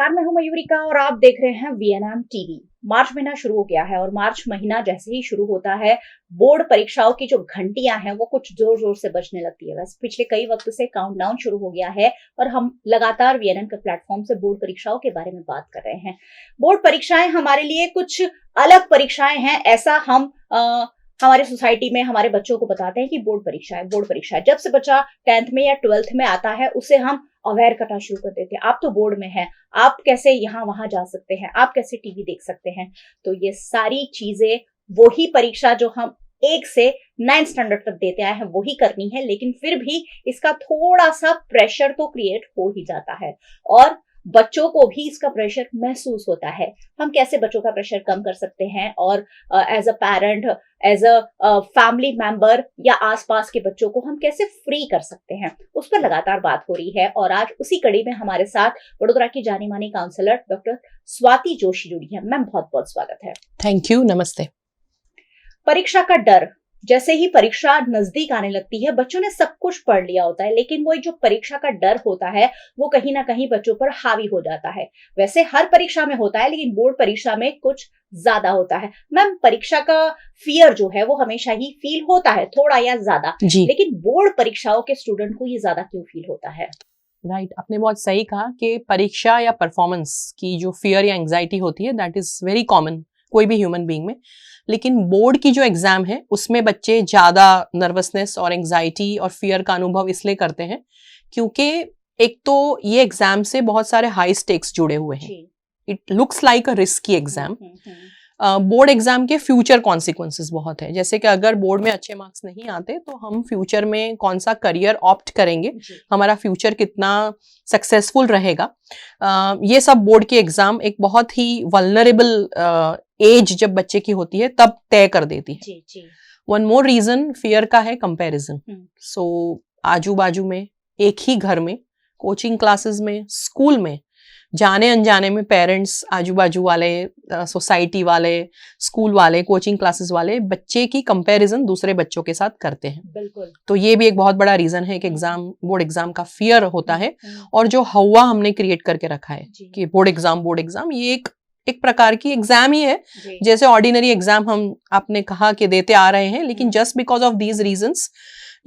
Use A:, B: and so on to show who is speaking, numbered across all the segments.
A: नमस्कार, मैं हूं मयूरिका और आप देख रहे हैं वीएनएम टीवी। मार्च महीना शुरू हो गया है और मार्च महीना जैसे ही शुरू होता है बोर्ड परीक्षाओं की जो घंटियां हैं वो कुछ जोर जोर से बजने लगती है। वैसे पिछले कई वक्त से काउंटडाउन शुरू हो गया है और हम लगातार वीएनएम के प्लेटफॉर्म से बोर्ड परीक्षाओं के बारे में बात कर रहे हैं। बोर्ड परीक्षाएं हमारे लिए कुछ अलग परीक्षाएं हैं, ऐसा हम हमारे सोसाइटी में हमारे बच्चों को बताते हैं कि बोर्ड परीक्षा है। जब से बच्चा 10th में या 12th में आता है उसे हम अवेयर करना शुरू कर देते हैं। आप तो बोर्ड में हैं, आप कैसे यहाँ वहां जा सकते हैं, आप कैसे टीवी देख सकते हैं। तो ये सारी चीजें वही परीक्षा जो हम 1 से 9 स्टैंडर्ड तक देते आए हैं वही करनी है, लेकिन फिर भी इसका थोड़ा सा प्रेशर तो क्रिएट हो ही जाता है और बच्चों को भी इसका प्रेशर महसूस होता है। हम कैसे बच्चों का प्रेशर कम कर सकते हैं और as a parent, as a family member या आसपास के बच्चों को हम कैसे फ्री कर सकते हैं, उस पर लगातार बात हो रही है। और आज उसी कड़ी में हमारे साथ वडोदरा की जानी मानी काउंसलर डॉक्टर स्वाति जोशी जुड़ी है। मैम, बहुत बहुत स्वागत है।
B: थैंक यू, नमस्ते।
A: परीक्षा का डर, जैसे ही परीक्षा नजदीक आने लगती है बच्चों ने सब कुछ पढ़ लिया होता है, लेकिन वो जो परीक्षा का डर होता है वो कहीं ना कहीं बच्चों पर हावी हो जाता है। वैसे हर परीक्षा में होता है, लेकिन बोर्ड परीक्षा में कुछ ज्यादा होता है। मैम, परीक्षा का फियर जो है वो हमेशा ही फील होता है, थोड़ा या ज्यादा, लेकिन बोर्ड परीक्षाओं के स्टूडेंट को ये ज्यादा क्यों फील होता है?
B: राइट, आपने बहुत सही कहा कि परीक्षा या परफॉर्मेंस की जो फियर या एंजाइटी होती है दैट इज वेरी कॉमन कोई भी ह्यूमन बीइंग में। लेकिन बोर्ड की जो एग्जाम है उसमें बच्चे ज्यादा नर्वसनेस और एंजाइटी और फियर का अनुभव इसलिए करते हैं क्योंकि एक तो ये एग्जाम से बहुत सारे हाई स्टेक्स जुड़े हुए हैं। It looks like a risky exam. Board exam के फ्यूचर कॉन्सिक्वेंसेस बहुत है, जैसे कि अगर बोर्ड में अच्छे मार्क्स नहीं आते तो हम फ्यूचर में कौन सा करियर ऑप्ट करेंगे, हमारा फ्यूचर कितना सक्सेसफुल रहेगा। ये सब बोर्ड के एग्जाम एक बहुत ही वल्नरेबल एज जब बच्चे की होती है तब तय कर देती है। वन मोर रीजन फियर का है कंपैरिजन। सो आजू बाजू में, एक ही घर में, कोचिंग क्लासेस में, स्कूल में, जाने अनजाने में पेरेंट्स, आजू बाजू वाले, सोसाइटी वाले, स्कूल वाले, कोचिंग क्लासेस वाले बच्चे की कंपैरिजन दूसरे बच्चों के साथ करते हैं।
A: बिल्कुल।
B: तो ये भी एक बहुत बड़ा रीजन है कि बोर्ड एग्जाम का फियर होता है। और जो हवा हमने क्रिएट करके रखा है कि बोर्ड एग्जाम ये एक प्रकार की एग्जाम ही है, जैसे ऑर्डिनरी एग्जाम हम आपने कहा कि देते आ रहे हैं, लेकिन just because of these reasons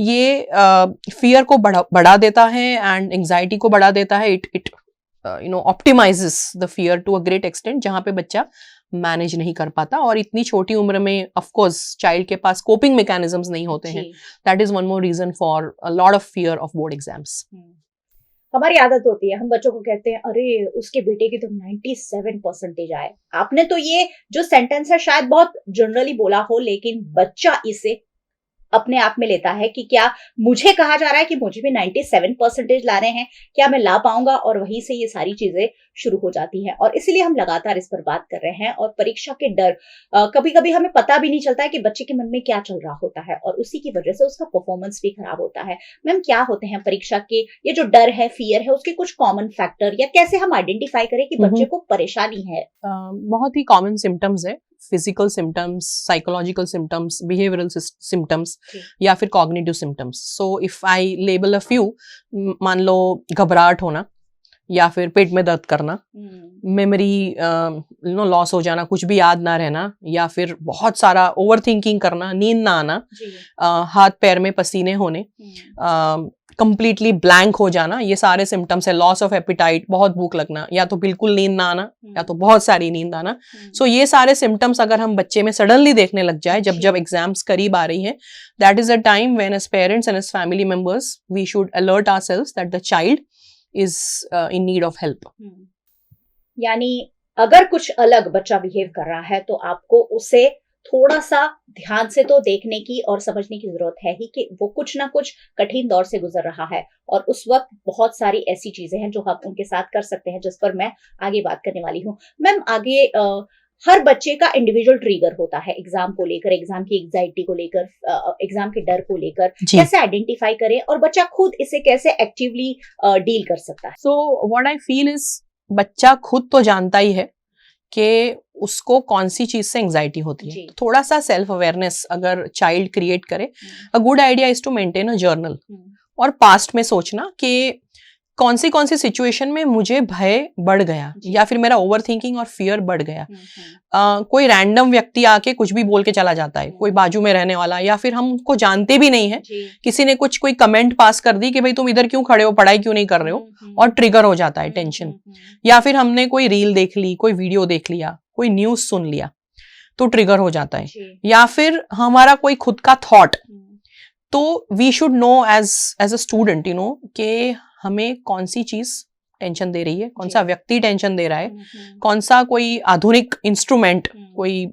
B: ये फियर को बढ़ा देता है एंड एंजाइटी को बढ़ा देता है। It optimizes the fear to a great extent, जहां पे बच्चा मैनेज नहीं कर पाता और इतनी छोटी उम्र में ऑफ कोर्स चाइल्ड के पास कोपिंग मैकेनिज्म्स नहीं होते हैं। That is one more reason for a lot of fear of board exams.
A: हमारी आदत होती है, हम बच्चों को कहते हैं अरे उसके बेटे की तो 97% आए। आपने तो ये जो सेंटेंस है शायद बहुत जनरली बोला हो, लेकिन बच्चा इसे अपने आप में लेता है कि क्या मुझे कहा जा रहा है कि मुझे भी 97% लाने हैं, क्या मैं ला पाऊंगा? और वहीं से ये सारी चीजें शुरू हो जाती हैं और इसीलिए हम लगातार इस पर बात कर रहे हैं। और परीक्षा के डर, कभी कभी हमें पता भी नहीं चलता है कि बच्चे के मन में क्या चल रहा होता है और उसी की वजह से उसका परफॉर्मेंस भी खराब होता है। मैम, क्या होते हैं परीक्षा के ये जो डर है, फियर है, उसके कुछ कॉमन फैक्टर या कैसे हम आइडेंटिफाई करें कि बच्चे को परेशानी है?
B: बहुत ही कॉमन सिम्टम्स है, physical symptoms, psychological symptoms, behavioural symptoms या फिर cognitive symptoms. So if I label a few, मान लो घबराहट होना या फिर पेट में दर्द करना, मेमोरी लॉस हो जाना, कुछ भी याद ना रहना, या फिर बहुत सारा ओवर थिंकिंग करना, नींद ना आना, हाथ पैर में पसीने होने, कंप्लीटली ब्लैंक हो जाना, ये सारे सिम्टम्स है। लॉस ऑफ एपिटाइट, बहुत भूख लगना, या तो बिल्कुल नींद ना आना या तो बहुत सारी नींद आना। सो ये सारे सिम्टम्स अगर हम बच्चे में सडनली देखने लग जाए जब एग्जाम्स करीब आ रही हैं, that is a time when as parents and as family members we should alert ourselves that the child is in need of help.
A: यानी अगर कुछ अलग बच्चा बिहेव कर रहा है तो आपको उसे थोड़ा सा ध्यान से तो देखने की और समझने की जरूरत है ही कि वो कुछ ना कुछ कठिन दौर से गुजर रहा है और उस वक्त बहुत सारी ऐसी चीजें हैं जो हम उनके साथ कर सकते हैं, जिस पर मैं आगे बात करने वाली हूँ। मैम, आगे हर बच्चे का इंडिविजुअल ट्रिगर होता है एग्जाम को लेकर, एग्जाम की एंजाइटी को लेकर, एग्जाम के डर को लेकर। कैसे आइडेंटिफाई करें और बच्चा खुद इसे कैसे एक्टिवली डील कर सकता है?
B: So what I feel is बच्चा खुद तो जानता ही है कि उसको कौन सी चीज से एंजाइटी होती है। थोड़ा सा सेल्फ अवेयरनेस अगर चाइल्ड क्रिएट करे, a good idea is to maintain a journal और पास्ट में सोचना कि कौन सी सिचुएशन में मुझे भय बढ़ गया या फिर मेरा ओवरथिंकिंग और फियर बढ़ गया। कोई रैंडम व्यक्ति आके कुछ भी बोल के चला जाता है, कोई बाजू में रहने वाला, या फिर हम उनको जानते भी नहीं है, किसी ने कोई कमेंट पास कर दी कि भाई तुम इधर क्यों खड़े हो, पढ़ाई क्यों नहीं कर रहे हो, और ट्रिगर हो जाता है टेंशन। या फिर हमने कोई रील देख ली, कोई वीडियो देख लिया, कोई न्यूज सुन लिया तो ट्रिगर हो जाता है। या फिर हमारा कोई खुद का थॉट, तो we should know as a student कि हमें कौन सी चीज टेंशन दे रही है, कौन सा व्यक्ति टेंशन दे रहा है, कौन सा कोई आधुनिक इंस्ट्रूमेंट, कोई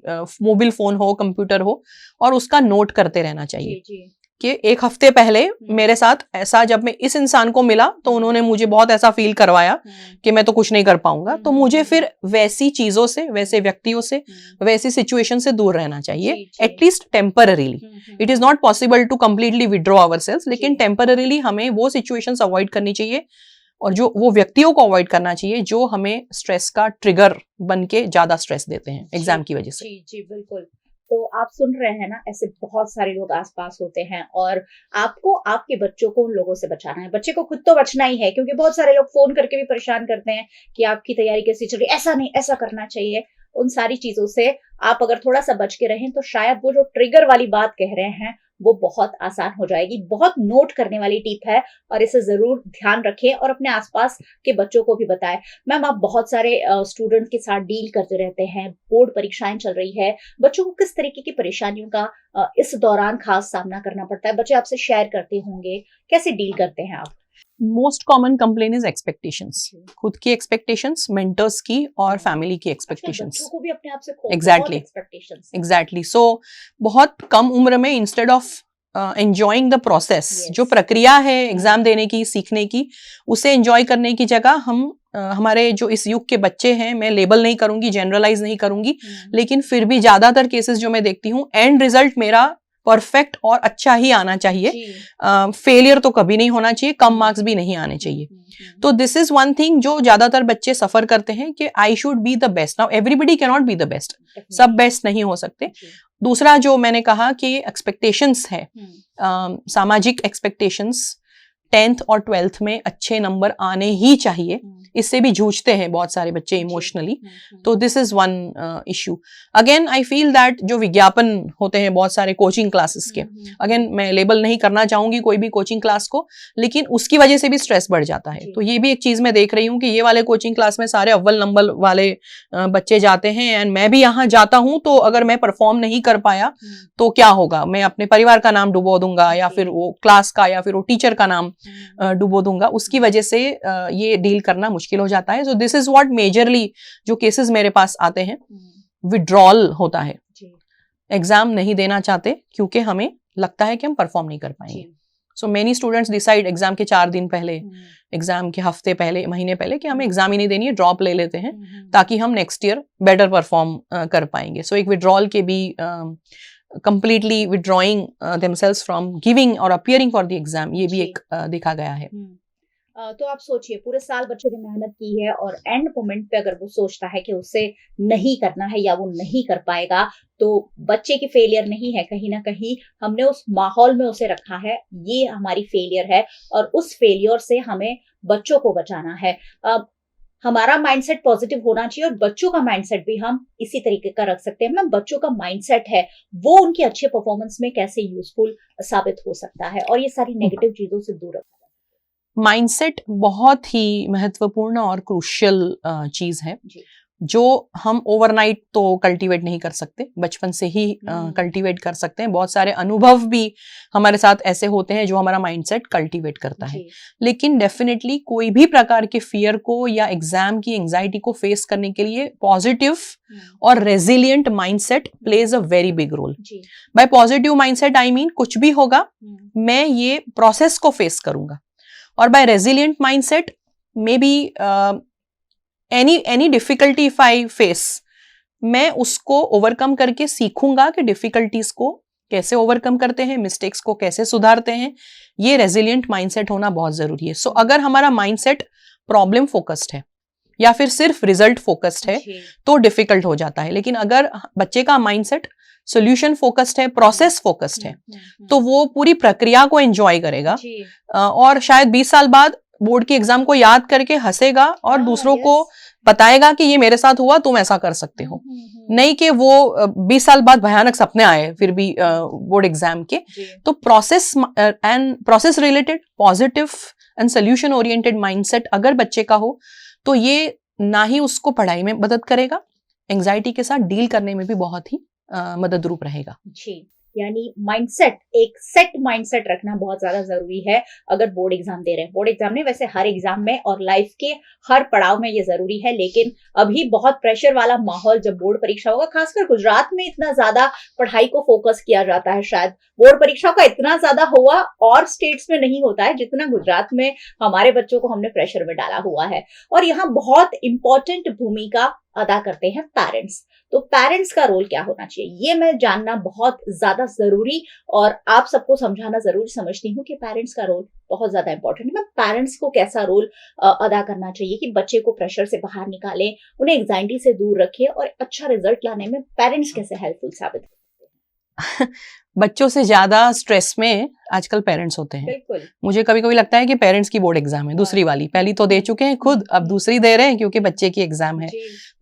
B: मोबाइल फोन हो, कंप्यूटर हो, और उसका नोट करते रहना चाहिए कि एक हफ्ते पहले मेरे साथ ऐसा, जब मैं इस इंसान को मिला तो उन्होंने मुझे बहुत ऐसा फील करवाया कि मैं तो कुछ नहीं कर पाऊंगा, तो मुझे फिर वैसी चीजों से, वैसे व्यक्तियों से, वैसी सिचुएशन से दूर रहना चाहिए, at least temporarily. It is not possible to completely withdraw ourselves, लेकिन टेम्पररीली हमें वो सिचुएशंस अवॉइड करनी चाहिए और जो वो व्यक्तियों को अवॉइड करना चाहिए जो हमें स्ट्रेस का ट्रिगर बन के ज्यादा स्ट्रेस देते हैं एग्जाम की वजह से।
A: जी बिल्कुल। तो आप सुन रहे हैं ना, ऐसे बहुत सारे लोग आसपास होते हैं और आपको आपके बच्चों को उन लोगों से बचाना है। बच्चे को खुद तो बचना ही है, क्योंकि बहुत सारे लोग फोन करके भी परेशान करते हैं कि आपकी तैयारी कैसी चल रही है, ऐसा नहीं, ऐसा करना चाहिए। उन सारी चीजों से आप अगर थोड़ा सा बच के रहें तो शायद वो जो ट्रिगर वाली बात कह रहे हैं वो बहुत आसान हो जाएगी। बहुत नोट करने वाली टिप है और इसे जरूर ध्यान रखें और अपने आसपास के बच्चों को भी बताएं। मैम, आप बहुत सारे स्टूडेंट के साथ डील करते रहते हैं, बोर्ड परीक्षाएं चल रही है, बच्चों को किस तरीके की परेशानियों का इस दौरान खास सामना करना पड़ता है? बच्चे आपसे शेयर करते होंगे, कैसे डील करते हैं आप?
B: Most common complain is expectations, खुद की एक्सपेक्टेशंस, मेंटर्स की और फैमिली की एक्सपेक्टेशंस।
A: बच्चों को भी अपने आप से
B: एग्जैक्टली। सो बहुत कम उम्र में instead of enjoying the process, जो प्रक्रिया है एग्जाम देने की, सीखने की, उसे एंजॉय करने की जगह हम हमारे जो इस युग के बच्चे हैं, मैं लेबल नहीं करूंगी, जनरलाइज नहीं करूंगी, लेकिन फिर भी ज्यादातर केसेस जो मैं देखती हूँ, एंड रिजल्ट मेरा परफेक्ट और अच्छा ही आना चाहिए, फेलियर तो कभी नहीं होना चाहिए, कम मार्क्स भी नहीं आने चाहिए। तो दिस इज वन थिंग जो ज्यादातर बच्चे सफर करते हैं कि I should be the best. Now everybody can not be the best, सब बेस्ट नहीं हो सकते। दूसरा जो मैंने कहा कि एक्सपेक्टेशंस है, सामाजिक एक्सपेक्टेशंस, 10th और 12th में अच्छे नंबर आने ही चाहिए, इससे भी जूझते हैं बहुत सारे बच्चे इमोशनली। तो this is one issue. Again I feel that जो विज्ञापन होते हैं बहुत सारे कोचिंग क्लासेस के, अगेन मैं लेबल नहीं करना चाहूंगी कोई भी कोचिंग क्लास को, लेकिन उसकी वजह से भी स्ट्रेस बढ़ जाता है। तो ये भी एक चीज मैं देख रही हूँ कि ये वाले कोचिंग क्लास में सारे अव्वल नंबर वाले बच्चे जाते हैं, एंड मैं भी यहाँ जाता हूँ, तो अगर मैं परफॉर्म नहीं कर पाया तो क्या होगा, मैं अपने परिवार का नाम डुबो दूंगा, या फिर वो क्लास का या फिर वो टीचर का नाम डुबो दूंगा। उसकी वजह से ये डील करना मुश्किल हो जाता है। So this is what majorly जो केसेस मेरे पास आते हैं, विड्रॉल होता है, एग्जाम नहीं देना चाहते क्योंकि हमें लगता है कि हम परफॉर्म नहीं कर पाएंगे। So many students decide exam के 4 दिन पहले, एग्जाम के हफ्ते पहले, महीने पहले कि हमें एग्जाम ही नहीं देनी है, ड्रॉप ले लेते हैं ताकि हम नेक्स्ट ईयर बेटर परफॉर्म कर पाएंगे। सो एक विड्रॉल के भी completely withdrawing themselves from giving or appearing for the exam, ये भी एक देखा गया है।
A: तो आप सोचिए, पूरे साल बच्चे ने मेहनत की है और एंड मोमेंट पे अगर वो सोचता है कि उसे नहीं करना है या वो नहीं कर पाएगा, तो बच्चे की फेलियर नहीं है, कहीं ना कहीं हमने उस माहौल में उसे रखा है, ये हमारी फेलियर है और उस फेलियर से हमें बच्चों को बचाना है। हमारा माइंडसेट पॉजिटिव होना चाहिए और बच्चों का माइंडसेट भी हम इसी तरीके का रख सकते हैं। बच्चों का माइंडसेट है वो उनकी अच्छे परफॉर्मेंस में कैसे यूजफुल साबित हो सकता है और ये सारी नेगेटिव चीजों से दूर रखा जाए।
B: माइंडसेट बहुत ही महत्वपूर्ण और क्रूशियल चीज है जो हम ओवरनाइट तो कल्टीवेट नहीं कर सकते, बचपन से ही कल्टीवेट कर सकते हैं। बहुत सारे अनुभव भी हमारे साथ ऐसे होते हैं जो हमारा माइंडसेट कल्टीवेट करता है। लेकिन डेफिनेटली कोई भी प्रकार के फियर को या एग्जाम की एंजाइटी को फेस करने के लिए पॉजिटिव और resilient mindset plays a very big role. By positive mindset I mean कुछ भी होगा मैं ये प्रोसेस को फेस करूंगा, और by resilient mindset maybe any difficulty if I face, मैं उसको ओवरकम करके सीखूंगा कि डिफिकल्टीज को कैसे ओवरकम करते हैं, मिस्टेक्स को कैसे सुधारते हैं। ये रेजिलिएंट माइंडसेट होना बहुत जरूरी है। सो अगर हमारा माइंडसेट प्रॉब्लम फोकस्ड है या फिर सिर्फ रिजल्ट फोकस्ड है तो डिफिकल्ट हो जाता है, लेकिन अगर बच्चे का माइंडसेट सोल्यूशन फोकस्ड है, प्रोसेस फोकस्ड है, तो वो पूरी प्रक्रिया को एंजॉय करेगा और शायद 20 साल बाद बोर्ड की एग्जाम को याद करके हंसेगा और दूसरों
A: yes.
B: को बताएगा कि ये मेरे साथ हुआ, तुम ऐसा कर सकते हो। नहीं कि वो 20 साल बाद भयानक सपने आए फिर भी बोर्ड एग्जाम के। तो process related positive and solution oriented mindset अगर बच्चे का हो तो ये ना ही उसको पढ़ाई में मदद करेगा, एंजाइटी के साथ डील करने में भी बहुत ही मदद रूप रहेगा।
A: जी, यानी माइंडसेट, एक सेट माइंडसेट रखना बहुत ज्यादा जरूरी है अगर बोर्ड एग्जाम दे रहे हैं। बोर्ड एग्जाम नहीं, वैसे हर एग्जाम में और लाइफ के हर पड़ाव में ये जरूरी है, लेकिन अभी बहुत प्रेशर वाला माहौल जब बोर्ड परीक्षा होगा, खासकर गुजरात में इतना ज्यादा पढ़ाई को फोकस किया जाता है, शायद बोर्ड परीक्षा का इतना ज्यादा हुआ और स्टेट्स में नहीं होता है जितना गुजरात में हमारे बच्चों को हमने प्रेशर में डाला हुआ है। और यहाँ बहुत इंपॉर्टेंट भूमिका अदा करते हैं पेरेंट्स। तो पेरेंट्स का रोल क्या होना चाहिए, ये मैं जानना बहुत ज्यादा जरूरी और आप सबको समझाना जरूरी समझती हूँ कि पेरेंट्स का रोल बहुत ज्यादा इंपॉर्टेंट है। मैं पेरेंट्स को कैसा रोल अदा करना चाहिए कि बच्चे को प्रेशर से बाहर निकाले, उन्हें एंजाइटी से दूर रखे और अच्छा रिजल्ट लाने में पेरेंट्स कैसे हेल्पफुल साबित हो?
B: बच्चों से ज्यादा स्ट्रेस में आजकल पेरेंट्स होते हैं।
A: बिल्कुल।
B: मुझे कभी कभी लगता है कि पेरेंट्स की बोर्ड एग्जाम है, दूसरी वाली, पहली तो दे चुके हैं खुद, अब दूसरी दे रहे हैं क्योंकि बच्चे की एग्जाम है।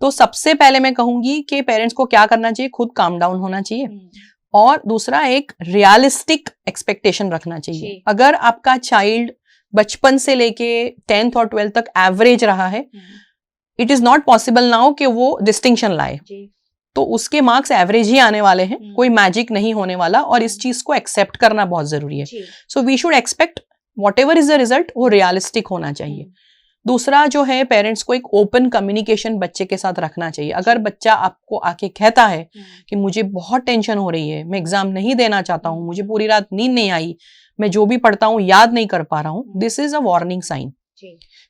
B: तो सबसे पहले मैं कहूंगी कि पेरेंट्स को क्या करना चाहिए, खुद काम डाउन होना चाहिए और दूसरा एक रियलिस्टिक एक्सपेक्टेशन रखना चाहिए। अगर आपका चाइल्ड बचपन से लेके 10th और 12th तक एवरेज रहा है, it is not possible now कि वो डिस्टिंक्शन लाए, तो उसके मार्क्स एवरेज ही आने वाले हैं, कोई मैजिक नहीं होने वाला और इस चीज को एक्सेप्ट करना बहुत जरूरी है। So we should expect whatever is the result वो रियलिस्टिक होना चाहिए। दूसरा जो है, पेरेंट्स को एक ओपन कम्युनिकेशन बच्चे के साथ रखना चाहिए। अगर बच्चा आपको आके कहता है कि मुझे बहुत टेंशन हो रही है, मैं एग्जाम नहीं देना चाहता हूँ, मुझे पूरी रात नींद नहीं आई, मैं जो भी पढ़ता हूँ याद नहीं कर पा रहा हूँ, this is a warning sign.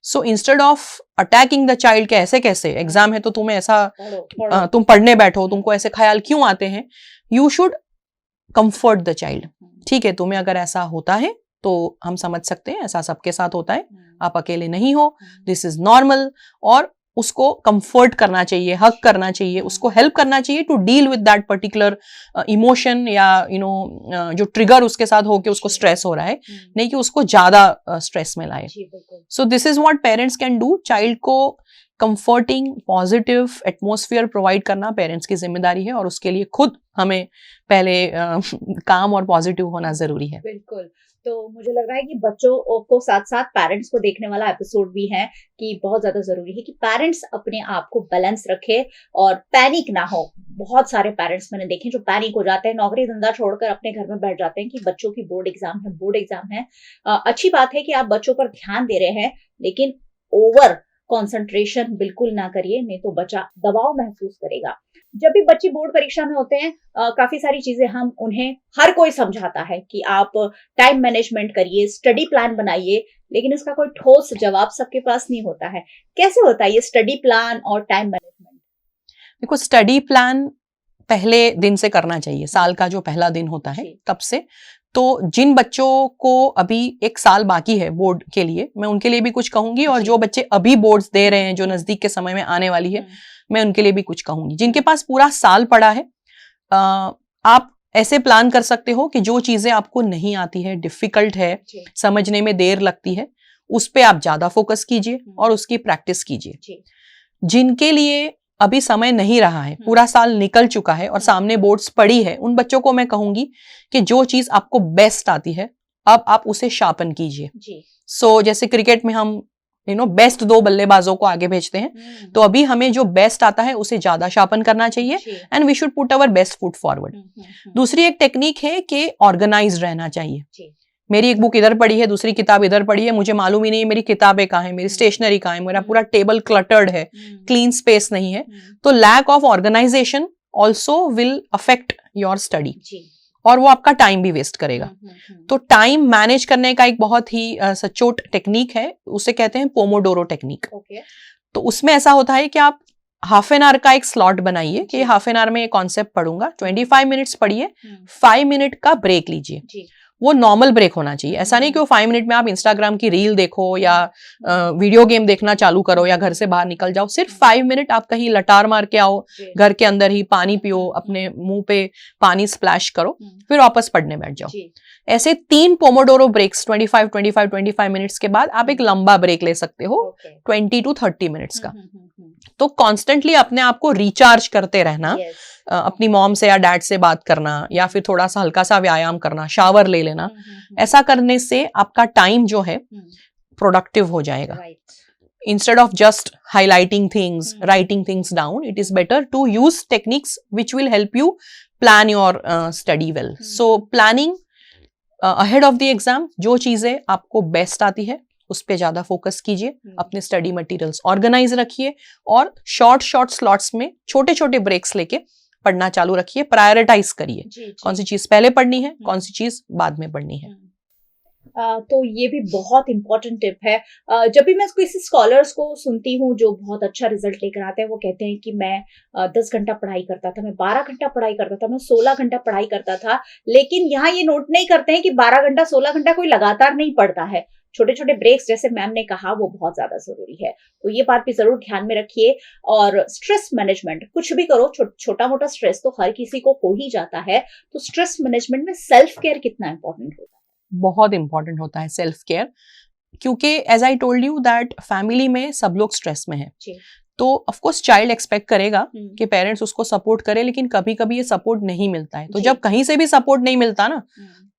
B: So instead of attacking the child के ऐसे कैसे एग्जाम है तो तुम्हें ऐसा तुम पढ़ने बैठो, तुमको ऐसे ख्याल क्यों आते हैं, you should comfort the child. ठीक है, तुम्हें अगर ऐसा होता है तो हम समझ सकते हैं, ऐसा सबके साथ होता है, आप अकेले नहीं हो, दिस इज नॉर्मल। और उसको कंफर्ट करना चाहिए, हक करना चाहिए, उसको हेल्प करना चाहिए to deal with that particular emotion या जो ट्रिगर उसके साथ हो के उसको स्ट्रेस हो रहा है, नहीं कि उसको ज्यादा स्ट्रेस में लाए। So this is what parents can do. Child को कंफर्टिंग पॉजिटिव एटमॉस्फेयर प्रोवाइड करना पेरेंट्स की जिम्मेदारी है और उसके लिए खुद हमें पहले काम और पॉजिटिव होना जरूरी है।
A: बिल्कुल। तो मुझे लग रहा है कि बच्चों को साथ साथ पेरेंट्स को देखने वाला एपिसोड भी है कि बहुत ज्यादा जरूरी है कि पेरेंट्स अपने आप को बैलेंस रखे और पैनिक ना हो। बहुत सारे पेरेंट्स मैंने देखे जो पैनिक हो जाते हैं, नौकरी धंधा छोड़कर अपने घर में बैठ जाते हैं कि बच्चों की बोर्ड एग्जाम है। अच्छी बात है कि आप बच्चों पर ध्यान दे रहे हैं, लेकिन ओवर कंसंट्रेशन बिल्कुल ना करिए, नहीं तो बच्चा दबाव महसूस करेगा। जब भी बच्चे बोर्ड परीक्षा में होते हैं, काफी सारी चीजें हम उन्हें, हर कोई समझाता है कि आप टाइम मैनेजमेंट करिए, स्टडी प्लान बनाइए, लेकिन इसका कोई ठोस जवाब सबके पास नहीं होता है। कैसे होता है ये स्टडी प्लान और टाइम मैनेजमेंट?
B: देखो, स्टडी प्लान पहले दिन से करना चाहिए, साल का जो पहला दिन होता है तब से। तो जिन बच्चों को अभी 1 साल बाकी है बोर्ड के लिए, मैं उनके लिए भी कुछ कहूंगी, और जो बच्चे अभी बोर्ड्स दे रहे हैं जो नजदीक के समय में आने वाली है, मैं उनके लिए भी कुछ कहूंगी। जिनके पास पूरा साल पड़ा है, आप ऐसे प्लान कर सकते हो कि जो चीजें आपको नहीं आती है, डिफिकल्ट है, समझने में देर लगती है, उस पे आप ज्यादा फोकस कीजिए और उसकी प्रैक्टिस कीजिए। जिनके लिए अभी समय नहीं रहा है, पूरा साल निकल चुका है और सामने बोर्ड्स पड़ी है, उन बच्चों को मैं कहूंगी कि जो चीज आपको बेस्ट आती है अब आप उसे शार्पन कीजिए। सो जैसे क्रिकेट में हम बेस्ट 2 बल्लेबाजों को आगे भेजते हैं, तो अभी हमें जो बेस्ट आता है उसे ज्यादा शार्पन करना चाहिए and we should put our best foot forward. दूसरी एक टेक्निक है कि ऑर्गेनाइज रहना चाहिए। मेरी एक बुक इधर पड़ी है, दूसरी किताब इधर पड़ी है, मुझे मालूम ही नहीं मेरी किताबें कहाँ है, मेरी स्टेशनरी कहाँ है, मेरा पूरा टेबल क्लटर्ड है, क्लीन स्पेस नहीं है। तो lack of organization also will affect your study और वो आपका टाइम भी वेस्ट करेगा। तो टाइम मैनेज करने का एक बहुत ही सचोट टेक्निक है, उसे कहते हैं पोमोडोरो टेक्निक। तो उसमें ऐसा होता है कि आप हाफ एन आवर का एक स्लॉट बनाइए कि हाफ एन आवर में ये कॉन्सेप्ट पढ़ूंगा, 25 मिनट्स पढ़िए, 5 मिनट का ब्रेक लीजिए। वो नॉर्मल ब्रेक होना चाहिए। ऐसा नहीं कि वो 5 मिनट में आप इंस्टाग्राम की रील देखो या वीडियो गेम देखना चालू करो या घर से बाहर निकल जाओ। सिर्फ 5 मिनट आप कहीं लटार मार के आओ, घर के अंदर ही पानी पियो, अपने मुंह पे पानी स्प्लैश करो, फिर वापस पढ़ने बैठ जाओ। ऐसे 3 पोमोडोरो ब्रेक्स 25 मिनट्स के बाद आप एक लंबा ब्रेक ले सकते हो 20 to 30 मिनट्स का। तो कॉन्स्टेंटली अपने आप को रिचार्ज करते रहना, अपनी मॉम से या डैड से बात करना या फिर थोड़ा सा हल्का सा व्यायाम करना, शावर ले लेना, ऐसा करने से आपका टाइम जो है प्रोडक्टिव हो जाएगा। Instead of just highlighting things, writing things down, it is better to use techniques which will help you plan your study well. So planning ahead of the exam, जो चीजें आपको बेस्ट आती है उस पे ज्यादा फोकस कीजिए, अपने स्टडी मटेरियल्स ऑर्गेनाइज रखिए और शॉर्ट स्लॉट्स में छोटे छोटे ब्रेक्स लेके पढ़ना चालू रखिए। प्रायोरिटाइज करिए कौन सी चीज पहले पढ़नी है, कौन सी चीज बाद में पढ़नी है।
A: तो ये भी बहुत इंपॉर्टेंट टिप है। जब भी मैं किसी स्कॉलर्स को सुनती हूँ जो बहुत अच्छा रिजल्ट लेकर आते हैं, वो कहते हैं कि मैं 10 घंटा पढ़ाई करता था, मैं 12 घंटा पढ़ाई करता था, मैं 16 घंटा पढ़ाई करता था। लेकिन यहाँ ये नोट नहीं करते हैं कि 12 घंटा 16 घंटा कोई लगातार नहीं पढ़ता है। छोटे छोटे ब्रेक्स जैसे मैम ने कहा वो बहुत ज्यादा जरूरी है। तो ये बात भी जरूर ध्यान में रखिए। और स्ट्रेस मैनेजमेंट, कुछ भी करो, छोटा मोटा स्ट्रेस तो हर किसी को हो ही जाता है। तो स्ट्रेस मैनेजमेंट में सेल्फ केयर कितना इंपॉर्टेंट होता है?
B: बहुत इंपॉर्टेंट होता है सेल्फ केयर, क्योंकि as I told you that family में सब लोग स्ट्रेस में है। तो ऑफ कोर्स चाइल्ड एक्सपेक्ट करेगा कि पेरेंट्स उसको सपोर्ट करें, लेकिन कभी कभी ये सपोर्ट नहीं मिलता है। तो जब कहीं से भी सपोर्ट नहीं मिलता ना,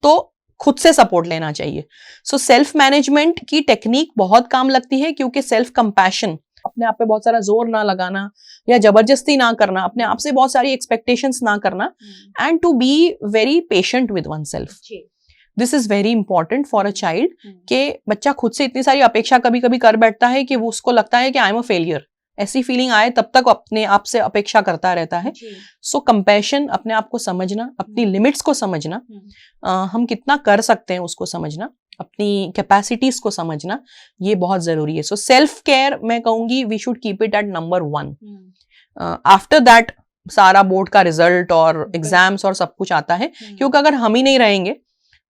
B: तो खुद से सपोर्ट लेना चाहिए। सो सेल्फ मैनेजमेंट की टेक्निक बहुत काम लगती है, क्योंकि सेल्फ कंपैशन, अपने आप पे बहुत सारा जोर ना लगाना या जबरदस्ती ना करना, अपने आप से बहुत सारी एक्सपेक्टेशंस ना करना, and to be very patient with oneself. This is very important for a child कि बच्चा खुद से इतनी सारी अपेक्षा कभी कभी कर बैठता है कि वो उसको लगता है कि आई एम अ फेलियर। ऐसी फीलिंग आए तब तक अपने आप से अपेक्षा करता रहता है। सो कंपैशन, अपने आप को समझना, अपनी लिमिट्स को समझना, हम कितना कर सकते हैं उसको समझना, अपनी कैपेसिटीज को समझना, ये बहुत जरूरी है। सो सेल्फ केयर मैं कहूंगी we should keep it at number 1। After that सारा बोर्ड का रिजल्ट और एग्जाम्स और सब कुछ आता है, क्योंकि अगर हम ही नहीं रहेंगे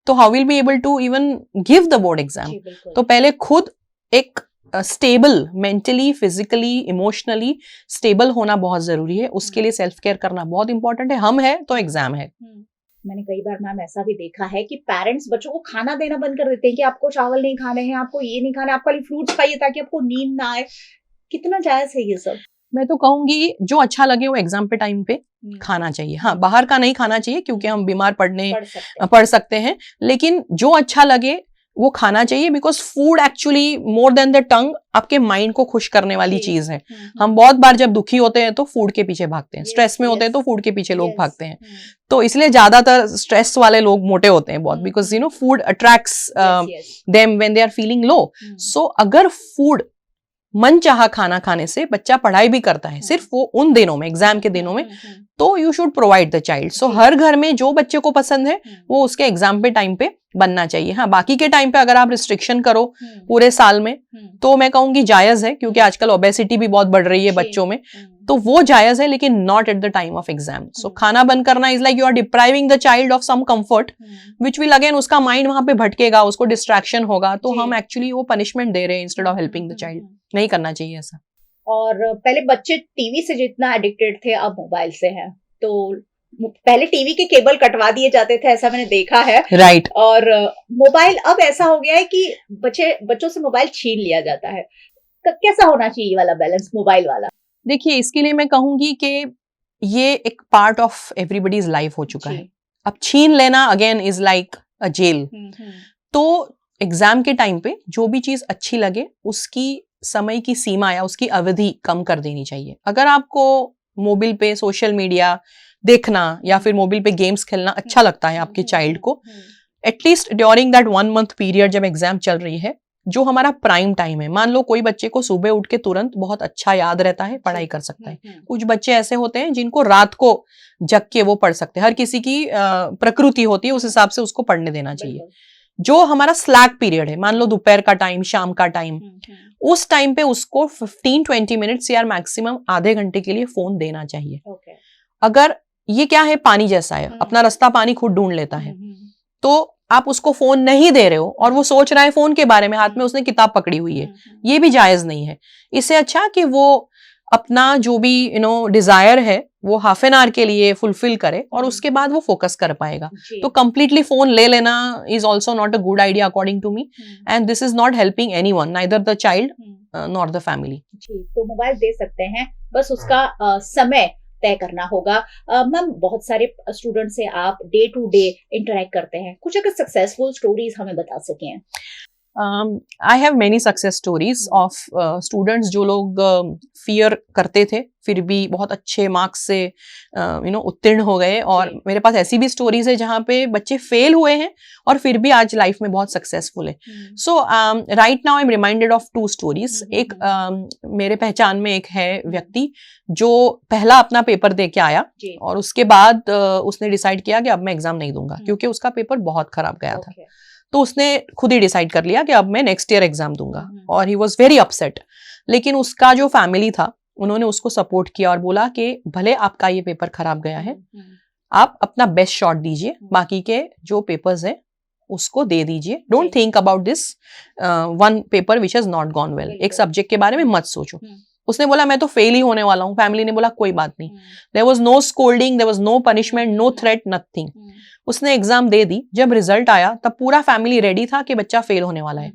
B: तो how will be able to even give the board exam. तो पहले खुद एक stable, mentally, physically, emotionally stable होना बहुत जरूरी है। उसके लिए सेल्फ केयर करना बहुत इंपॉर्टेंट है। हम है तो एग्जाम है।
A: मैंने कई बार मैम ऐसा भी देखा है कि पेरेंट्स बच्चों को खाना देना बंद कर देते हैं कि आपको चावल नहीं खाने हैं, आपको ये नहीं खाना, आप खाली फ्रूट्स खाइए ताकि आपको नींद ना आए। कितना जायज है ये सब?
B: मैं तो कहूंगी जो अच्छा लगे वो एग्जाम पे टाइम पे खाना चाहिए। हाँ, बाहर का नहीं खाना चाहिए क्योंकि हम बीमार पड़ सकते हैं, लेकिन जो अच्छा लगे वो खाना चाहिए। Because food actually more than the tongue आपके माइंड को खुश करने वाली चीज है। हम बहुत बार जब दुखी होते हैं तो फूड के पीछे भागते हैं, स्ट्रेस में होते हैं तो फूड के पीछे लोग भागते हैं। तो इसलिए ज्यादातर स्ट्रेस वाले लोग मोटे होते हैं बहुत, because you know food attracts them when they are feeling low. So अगर फूड मन चाहा खाना खाने से बच्चा पढ़ाई भी करता है, सिर्फ वो उन दिनों में, एग्जाम के दिनों में, तो you should provide the child. So हर घर में जो बच्चे को पसंद है वो उसके एग्जाम पे टाइम पे बनना चाहिए। हाँ, बाकी के टाइम पे अगर आप रिस्ट्रिक्शन करो पूरे साल में तो मैं कहूंगी जायज है, क्योंकि आजकल ओबेसिटी भी बहुत बढ़ रही है बच्चों में, तो वो जायज है, लेकिन not at the time of exam. So खाना बंद करना is like you are depriving the child of some comfort which will again, उसका माइंड वहां पे भटकेगा, उसको डिस्ट्रैक्शन होगा, तो हम एक्चुअली वो पनिशमेंट दे रहे हैं instead of helping the child. नहीं करना चाहिए ऐसा।
A: और पहले बच्चे टीवी से जितना एडिक्टेड थे अब मोबाइल से हैं। तो पहले टीवी के केबल कटवा दिए जाते थे, ऐसा मैंने देखा है।
B: राइट।
A: और मोबाइल अब ऐसा हो गया है कि बच्चों से मोबाइल छीन लिया जाता है। कैसा होना चाहिए ये वाला बैलेंस, मोबाइल वाला?
B: देखिए, इसके लिए मैं कहूंगी कि ये एक पार्ट ऑफ एवरीबडीज लाइफ हो चुका है। अब छीन लेना again is like a jail. तो एग्जाम के टाइम पे जो भी चीज अच्छी लगे उसकी समय की सीमा या उसकी अवधि कम कर देनी चाहिए। अगर आपको मोबाइल पे सोशल मीडिया देखना या फिर मोबाइल पे गेम्स खेलना अच्छा लगता है आपके चाइल्ड को, at least during that 1 month period जब एग्जाम चल रही है, जो हमारा प्राइम टाइम है, मान लो कोई बच्चे को सुबह उठ के तुरंत बहुत अच्छा याद रहता है, पढ़ाई कर सकता है। कुछ बच्चे ऐसे होते हैं जिनको रात को जग के वो पढ़ सकते हैं। हर किसी की प्रकृति होती है, उस हिसाब से उसको पढ़ने देना चाहिए। जो हमारा स्लैक पीरियड है, मान लो दोपहर का टाइम, शाम का टाइम, उस टाइम पे उसको 15-20 मिनट्स या मैक्सिमम आधे घंटे के लिए फोन देना चाहिए। अगर ये क्या है, पानी जैसा है, अपना रास्ता पानी खुद ढूंढ लेता है, तो आप उसको फोन नहीं दे रहे हो और वो सोच रहा है फोन के बारे में, हाथ में उसने किताब पकड़ी हुई है, ये भी जायज नहीं है। इससे अच्छा कि वो अपना जो भी डिजायर है वो हाफ एन आवर के लिए फुलफिल करे और उसके बाद वो फोकस कर पाएगा। तो कंप्लीटली फोन ले लेना is also not a good idea according to me, and this is not helping anyone, neither the child nor the family.
A: जी, तो मोबाइल दे सकते हैं, बस उसका समय तय करना होगा। मैम, बहुत सारे स्टूडेंट से आप डे टू डे इंटरेक्ट करते हैं, कुछ अगर सक्सेसफुल स्टोरीज हमें बता सकें।
B: I have many success stories of students जो लोग फियर करते थे फिर भी बहुत अच्छे मार्क्स से उत्तीर्ण हो गए, और मेरे पास ऐसी भी स्टोरीज है जहाँ पे बच्चे फेल हुए हैं और फिर भी आज लाइफ में बहुत सक्सेसफुल है। So right now I am reminded of 2 stories. एक मेरे पहचान में एक है व्यक्ति जो पहला अपना पेपर दे के आया और उसके बाद उसने डिसाइड किया कि अब मैं एग्जाम नहीं दूंगा, क्योंकि उसका पेपर बहुत खराब गया था। तो उसने खुद ही डिसाइड कर लिया कि अब मैं नेक्स्ट ईयर एग्जाम दूंगा, और ही वॉज वेरी अपसेट। लेकिन उसका जो फैमिली था उन्होंने उसको सपोर्ट किया और बोला कि भले आपका ये पेपर खराब गया है, आप अपना बेस्ट शॉट दीजिए, बाकी के जो पेपर्स हैं उसको दे दीजिए, don't think about this one paper which has not gone well, एक सब्जेक्ट के बारे में मत सोचो। उसने बोला मैं तो फेल ही होने वाला हूँ। फैमिली ने बोला कोई बात नहीं, there was no scolding, there was no punishment, no threat, nothing. उसने एग्जाम दे दी। जब रिजल्ट आया तब पूरा फैमिली रेडी था कि बच्चा फेल होने वाला है।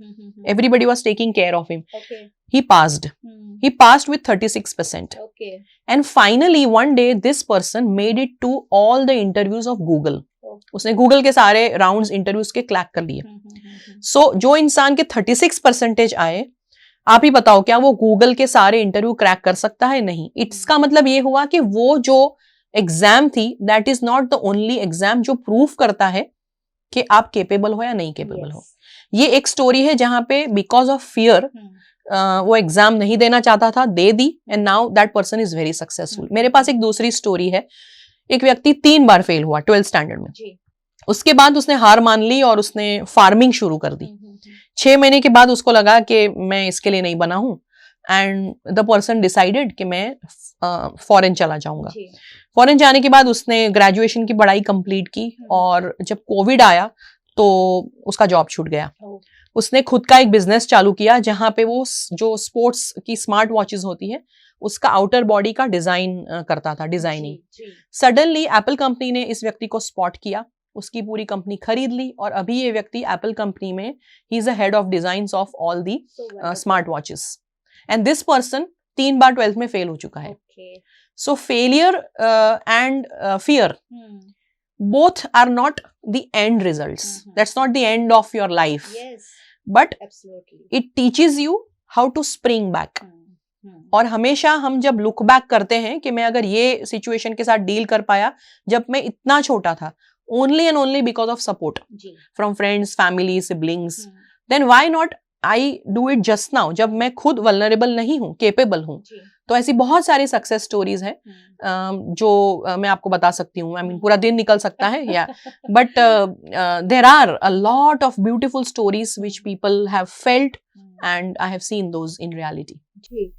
B: Everybody was taking care of him. He passed with 36%. And finally one day this person made it to all the interviews of Google. उसने गूगल के सारे राउंड्स इंटरव्यूज के क्रैक कर लिए। सो जो इंसान के 36% आए, आप ही बताओ क्या वो गूगल के सारे इंटरव्यू क्रैक कर सकता है? नहीं। इसका मतलब ये हुआ कि वो जो एग्जाम थी that is not the only exam जो प्रूफ करता है कि आप केपेबल हो या नहीं केपेबल हो। ये एक स्टोरी है जहां पे बिकॉज ऑफ फियर वो एग्जाम नहीं देना चाहता था, दे दी, and now that person is very successful. मेरे पास एक दूसरी स्टोरी है। एक व्यक्ति 3 बार फेल हुआ 12th स्टैंडर्ड में। उसके बाद उसने हार मान ली और उसने फार्मिंग शुरू कर दी। 6 महीने के बाद उसको लगा कि मैं इसके लिए नहीं बना हूं, एंड द पर्सन डिसाइडेड कि मैं फॉरेन चला जाऊंगा। फॉरेन जाने के बाद उसने ग्रेजुएशन की पढ़ाई कंप्लीट की, और जब कोविड आया तो उसका जॉब छूट गया। उसने खुद का एक बिजनेस चालू किया जहां पे वो जो स्पोर्ट्स की स्मार्ट वॉचेस होती है उसका आउटर बॉडी का डिजाइन करता था, डिजाइनिंग। सडनली एप्पल कंपनी ने इस व्यक्ति को स्पॉट किया, उसकी पूरी कंपनी खरीद ली, और अभी ये व्यक्ति एप्पल कंपनी में he is a head of designs of all the smart watches. And this person 3 bar 12th में फेल हो चुका है। सो failure and fear both are not the end results. That's not the end of your life. Yes. But absolutely, it teaches you how to spring back. और हमेशा हम जब look back करते हैं कि मैं अगर ये सिचुएशन के साथ डील कर पाया जब मैं इतना छोटा था, only and only because of support from friends, family, siblings, then why not I do it just now, जब मैं खुद vulnerable नहीं हूँ, capable हूँ। तो ऐसी बहुत सारी सक्सेस स्टोरीज हैं जो मैं आपको बता सकती हूँ। आई मीन पूरा दिन निकल सकता है, या but there are a lot of beautiful stories which people have felt, and I have seen those in reality.
A: जी,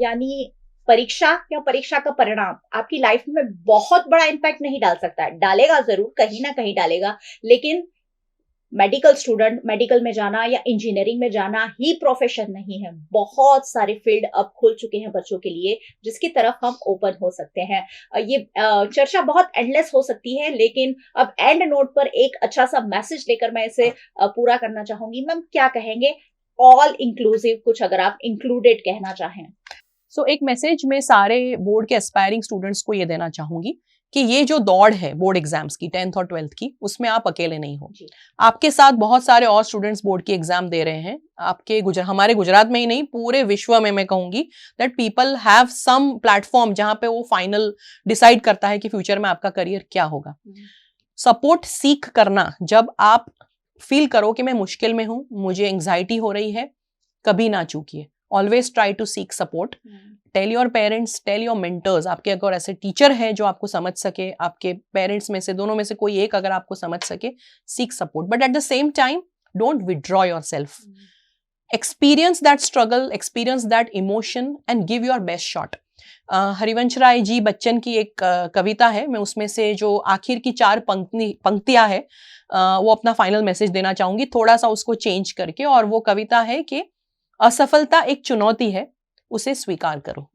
A: यानी परीक्षा या परीक्षा का परिणाम आपकी लाइफ में बहुत बड़ा इम्पैक्ट नहीं डाल सकता है। डालेगा जरूर, कहीं ना कहीं डालेगा, लेकिन मेडिकल स्टूडेंट, मेडिकल में जाना या इंजीनियरिंग में जाना ही प्रोफेशन नहीं है। बहुत सारे फील्ड अब खुल चुके हैं बच्चों के लिए जिसकी तरफ हम ओपन हो सकते हैं। ये चर्चा बहुत एंडलेस हो सकती है, लेकिन अब एंड नोट पर एक अच्छा सा मैसेज लेकर मैं इसे पूरा करना चाहूंगी। मैम, क्या कहेंगे ऑल इंक्लूसिव, कुछ अगर आप इंक्लूडेड कहना चाहें?
B: सो एक मैसेज में सारे बोर्ड के एस्पायरिंग स्टूडेंट्स को ये देना चाहूंगी कि ये जो दौड़ है बोर्ड एग्जाम्स की 10th और 12th की, उसमें आप अकेले नहीं हो। आपके साथ बहुत सारे और स्टूडेंट्स बोर्ड की एग्जाम दे रहे हैं। आपके हमारे गुजरात में ही नहीं, पूरे विश्व में मैं कहूंगी that people have some platform जहां पे वो फाइनल डिसाइड करता है कि फ्यूचर में आपका करियर क्या होगा। सपोर्ट सीख करना, जब आप फील करो कि मैं मुश्किल में हूं, मुझे एंग्जाइटी हो रही है, कभी ना चूकिए। Always try to seek support. Tell your parents, tell your mentors. आपके अगर ऐसे टीचर है जो आपको समझ सके, आपके पेरेंट्स में से, दोनों में से कोई एक अगर आपको समझ सके, seek support. But at the same time don't withdraw yourself. Experience that struggle, experience that emotion, and give your best shot. Harivansh Rai ji Bachchan की एक कविता है, मैं उसमें से जो आखिर की 4 पंक्तियां है वो अपना फाइनल मैसेज देना चाहूंगी, थोड़ा सा उसको चेंज करके। और वो कविता है कि असफलता एक चुनौती है, उसे स्वीकार करो।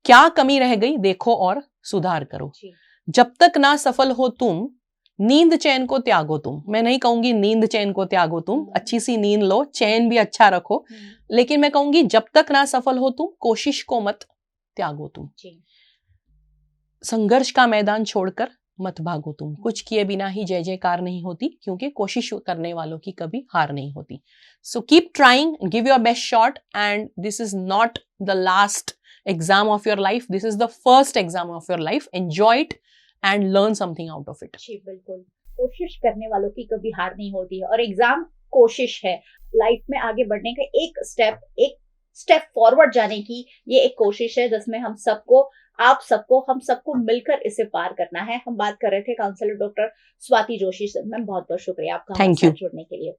B: क्या कमी रह गई देखो और सुधार करो। जब तक ना सफल हो तुम, नींद चैन को त्यागो तुम। मैं नहीं कहूंगी नींद चैन को त्यागो तुम, अच्छी सी नींद लो, चैन भी अच्छा रखो, लेकिन मैं कहूंगी जब तक ना सफल हो तुम, कोशिश को मत त्यागो तुम। संघर्ष का मैदान छोड़कर मत भागो तुम। कुछ किए बिना ही जय जयकार नहीं होती, क्योंकि कोशिश करने वालों की कभी हार नहीं होती। So keep trying, give your best shot, and this is not the last exam of your life, this is the first exam of your life. Enjoy it and learn something out of it.
A: जी बिल्कुल, कोशिश करने वालों की कभी हार नहीं होती है, और एग्जाम कोशिश है। लाइफ में आगे बढ़ने का एक स्टेप फॉरवर्ड जाने की ये एक कोशिश है, जिसमें हम सबको, हम सबको मिलकर इसे पार करना है। हम बात कर रहे थे काउंसलर डॉक्टर स्वाति जोशी से। मैम बहुत बहुत शुक्रिया आपका हमारे साथ जुड़ने के लिए,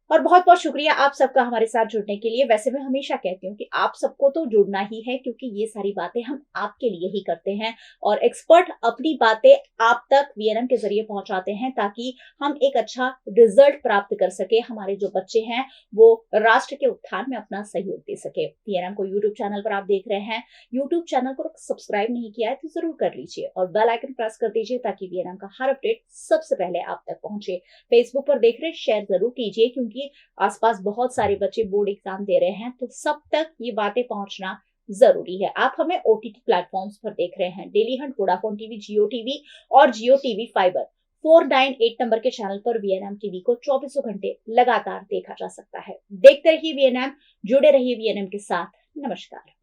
A: और बहुत बहुत शुक्रिया आप सबका हमारे साथ जुड़ने के लिए। वैसे मैं हमेशा कहती हूँ कि आप सबको तो जुड़ना ही है, क्योंकि ये सारी बातें हम आपके लिए ही करते हैं, और एक्सपर्ट अपनी बातें आप तक वीएनएम के जरिए पहुंचाते हैं, ताकि हम एक अच्छा रिजल्ट प्राप्त कर सके, हमारे जो बच्चे हैं वो राष्ट्र के उत्थान में अपना सहयोग दे सके। वीएनएम को यूट्यूब चैनल पर आप देख रहे हैं, यूट्यूब चैनल को सब्सक्राइब नहीं किया है तो जरूर कर लीजिए, और बेल आइकन प्रेस कर दीजिए, ताकि वीएनएम का हर अपडेट सबसे पहले आप तक पहुंचे। फेसबुक पर देख रहे शेयर जरूर कीजिए, क्योंकि आसपास बहुत सारे बच्चे बोर्ड एग्जाम दे रहे हैं, तो सब तक ये बातें पहुंचना जरूरी है। आप हमें ओटीटी प्लेटफॉर्म्स पर देख रहे हैं, डेली हंट, वोडाफोन टीवी, जियो टीवी और जियो टीवी फाइबर 498 नंबर के चैनल पर वीएनएम टीवी को 24 घंटे लगातार देखा जा सकता है। देखते रहिए वीएनएम, जुड़े रहिए वीएनएम के साथ। नमस्कार।